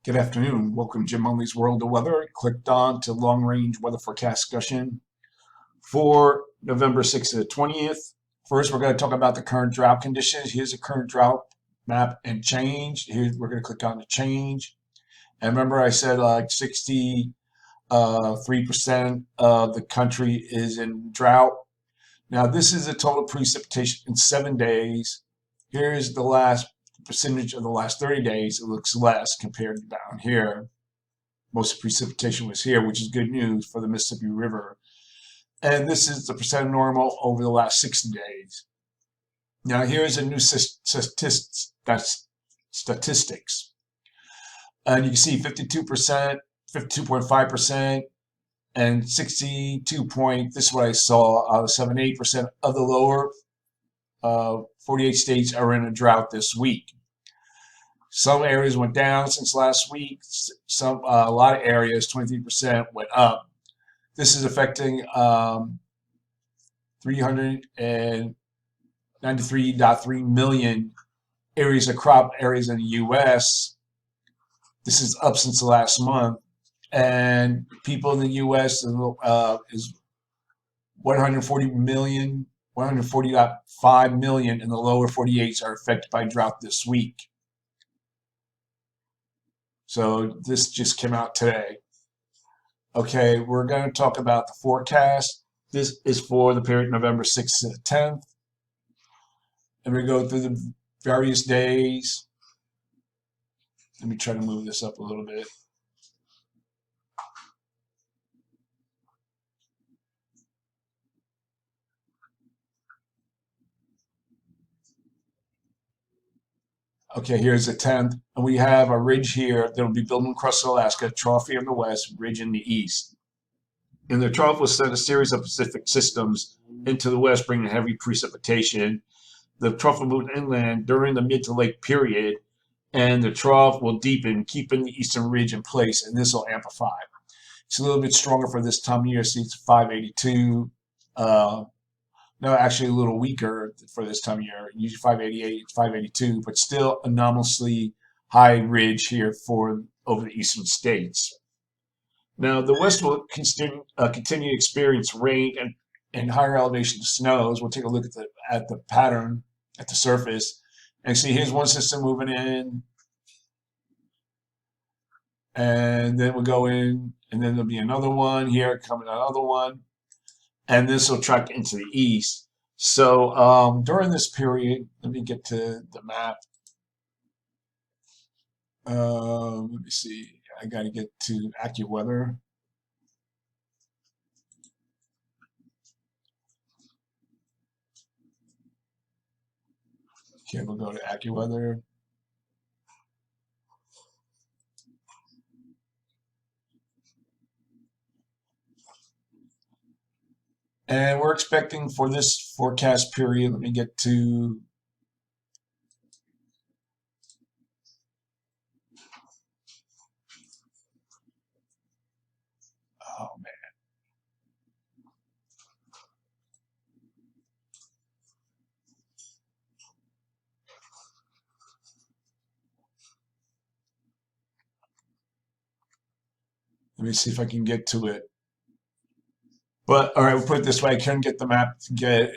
Good afternoon. Welcome to Jim Munley's World of Weather. Clicked on to long-range weather forecast discussion for November 6th to the 20th. First, we're going to talk about the current drought conditions. Here's the current drought map and change. Here, we're going to click on the change. And remember, I said like 63% of the country is in drought. Now, this is the total precipitation in 7 days. Here's the last percentage of the last 30 days. It looks less compared to down here. Most of the precipitation was here, which is good news for the Mississippi River. And this is the percent of normal over the last 60 days. Now here's a new statistics. And you can see 52%, 52.5%, and 62 point, this is what I saw, 78% of the lower 48 states are in a drought this week. Some areas went down since last week. A lot of areas, 23%, went up. This is affecting 393.3 million areas of crop areas in the U.S. This is up since the last month. And people in the U.S. is 140.5 million in the lower 48s are affected by drought this week. So this just came out today. Okay, we're going to talk about the forecast. This is for the period November 6th to the 10th. And we go through the various days. Let me try to move this up a little bit. Okay, here's the 10th, and we have a ridge here that will be building across Alaska, trough here in the west, ridge in the east. And the trough will send a series of Pacific systems into the west, bringing heavy precipitation. The trough will move inland during the mid to late period, and the trough will deepen, keeping the eastern ridge in place, and this will amplify. It's a little bit stronger for this time of year. See, it's 582. No, actually a little weaker for this time of year. Usually 588, 582, but still anomalously high ridge here for over the eastern states. Now, the west will continue to experience rain and higher elevation snows. We'll take a look at the pattern at the surface and see here's one system moving in, and then we'll go in, and then there'll be another one here coming, another one. And this will track into the east. So during this period, let me get to the map. Let me see. I got to get to AccuWeather. Okay, we'll go to AccuWeather. And we're expecting for this forecast period, let me get to oh man. Let me see if I can get to it. But all right, we'll put it this way: I couldn't get the map to get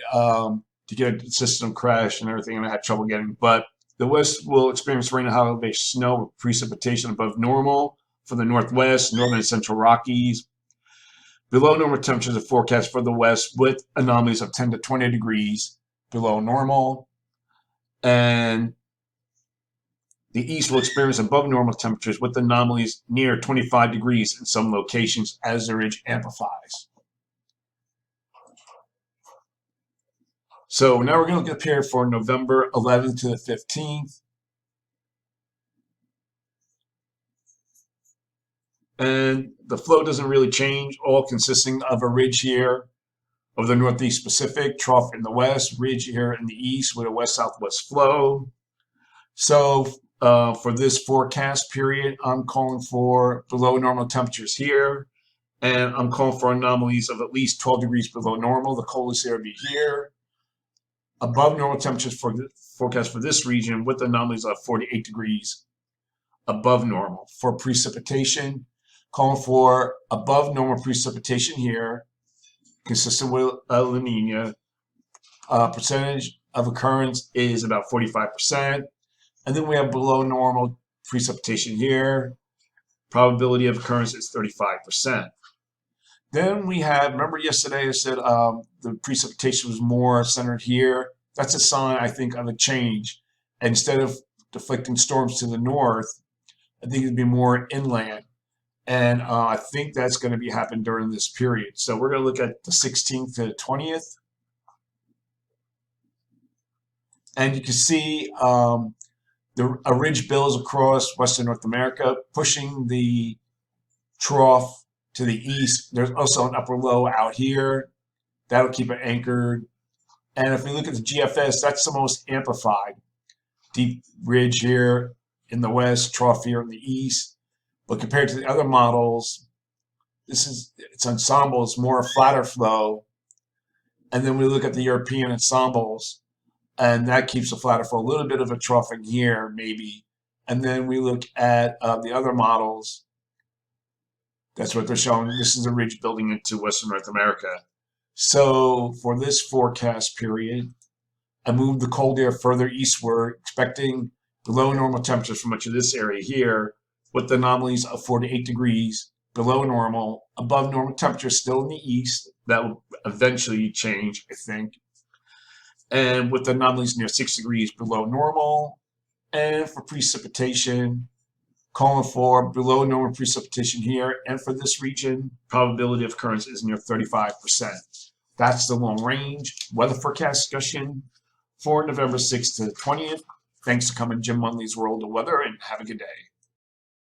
the system crash and everything, and I had trouble getting. But the west will experience rain and high elevation snow with precipitation above normal for the northwest, northern and central Rockies. Below normal temperatures are forecast for the west with anomalies of 10 to 20 degrees below normal, and the east will experience above normal temperatures with anomalies near 25 degrees in some locations as the ridge amplifies. So now we're going to compare for November 11th to the 15th. And the flow doesn't really change, all consisting of a ridge here of the Northeast Pacific, trough in the west, ridge here in the east with a west-southwest flow. So for this forecast period, I'm calling for below normal temperatures here, and I'm calling for anomalies of at least 12 degrees below normal. The coldest area will be here. above normal temperatures for the forecast for this region with anomalies of 48 degrees above normal. For precipitation, calling for above normal precipitation here, consistent with La Nina. Percentage of occurrence is about 45%. And then we have below normal precipitation here. Probability of occurrence is 35%. Then we have, remember yesterday I said the precipitation was more centered here. That's a sign, I think, of a change. Instead of deflecting storms to the north, I think it'd be more inland. And I think that's going to be happening during this period. So we're going to look at the 16th to the 20th. And you can see a ridge builds across Western North America, pushing the trough to the east. There's also an upper low out here. That'll keep it anchored. And if we look at the GFS, that's the most amplified. Deep ridge here in the west, trough here in the east. But compared to the other models, it's ensemble, it's more flatter flow. And then we look at the European ensembles, and that keeps the flatter flow, a little bit of a troughing here, maybe. And then we look at the other models. That's what they're showing. This is a ridge building into Western North America. So for this forecast period, I moved the cold air further eastward, expecting below normal temperatures for much of this area here, with anomalies of 4 to 8 degrees below normal, above normal temperatures still in the east. That will eventually change, I think. And with anomalies near 6 degrees below normal. And for precipitation, calling for below normal precipitation here. And for this region, probability of occurrence is near 35%. That's the long range weather forecast discussion for November 6th to the 20th. Thanks for coming to Jim Munley's World of Weather, and have a good day.